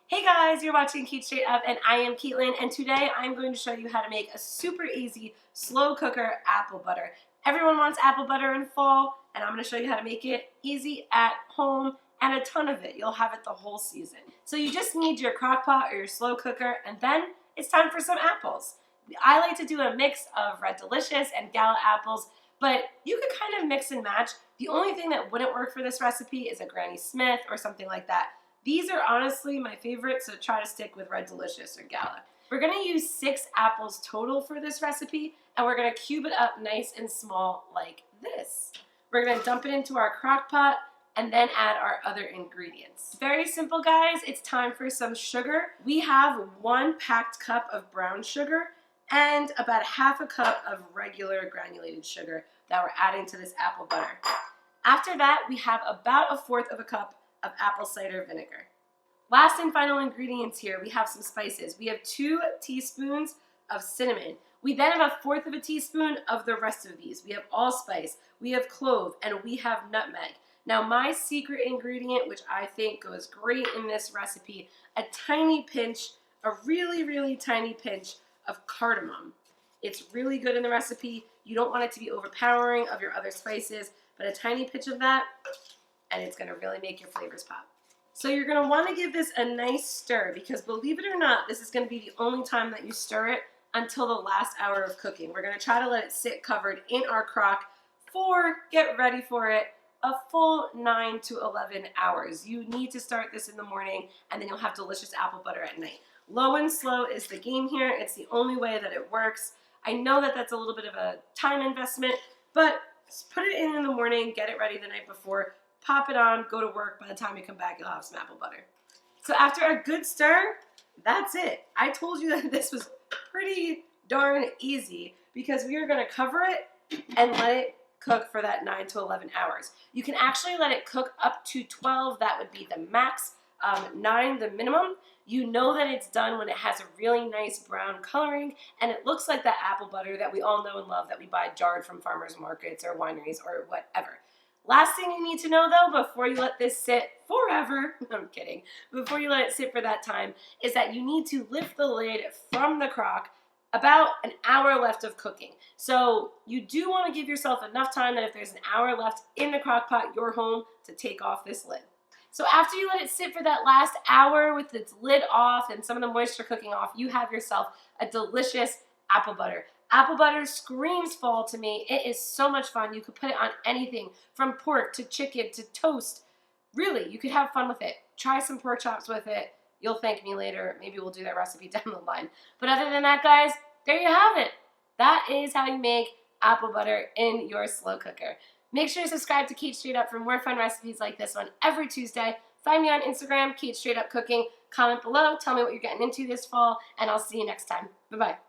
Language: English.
Hey guys, you're watching Cait Straight Up and I am Caitlin, and today I'm going to show you how to make a super easy slow cooker apple butter. Everyone wants apple butter in fall, and I'm going to show you how to make it easy at home and a ton of it. You'll have it the whole season. So you just need your crock pot or your slow cooker, and then it's time for some apples. I like to do a mix of Red Delicious and Gala apples, but you could kind of mix and match. The only thing that wouldn't work for this recipe is a Granny Smith or something like that. These are honestly my favorite, so try to stick with Red Delicious or Gala. We're gonna use 6 apples total for this recipe, and we're gonna cube it up nice and small like this. We're gonna dump it into our crock pot and then add our other ingredients. Very simple, guys. It's time for some sugar. We have 1 packed cup of brown sugar and about 1/2 cup of regular granulated sugar that we're adding to this apple butter. After that, we have about 1/4 cup of apple cider vinegar. Last and final ingredients here, we have some spices. We have 2 teaspoons of cinnamon. We then have 1/4 teaspoon of the rest of these. We have allspice, we have clove, and we have nutmeg. Now my secret ingredient, which I think goes great in this recipe, a tiny pinch, a really tiny pinch of cardamom. It's really good in the recipe. You don't want it to be overpowering of your other spices, but a tiny pinch of that, and it's going to really make your flavors pop. So you're going to want to give this a nice stir, because believe it or not, this is going to be the only time that you stir it until the last hour of cooking. We're going to try to let it sit covered in our crock for, get ready for it, a full 9 to 11 hours. You need to start this in the morning, and then you'll have delicious apple butter at night. Low and slow is the game here. It's the only way that it works. I know that that's a little bit of a time investment, but put it in the morning, get it ready the night before, pop it on, go to work. By the time you come back, you'll have some apple butter. So after a good stir, that's it. I told you that this was pretty darn easy, because we are going to cover it and let it cook for that 9 to 11 hours. You can actually let it cook up to 12. That would be the max. 9 the minimum. You know that it's done when it has a really nice brown coloring and it looks like that apple butter that we all know and love, that we buy jarred from farmers markets or wineries or whatever. Last thing you need to know, though, before you let this sit forever, I'm kidding, before you let it sit for that time, is that you need to lift the lid from the crock about an hour left of cooking. So you do want to give yourself enough time that if there's an hour left in the crock pot, you're home to take off this lid. So after you let it sit for that last hour with its lid off and some of the moisture cooking off, you have yourself a delicious apple butter. Apple butter screams fall to me. It is so much fun. You could put it on anything from pork to chicken to toast. Really, you could have fun with it. Try some pork chops with it. You'll thank me later. Maybe we'll do that recipe down the line. But other than that, guys, there you have it. That is how you make apple butter in your slow cooker. Make sure to subscribe to Cait Straight Up for more fun recipes like this one every Tuesday. Find me on Instagram, Cait Straight Up Cooking. Comment below. Tell me what you're getting into this fall, and I'll see you next time. Bye-bye.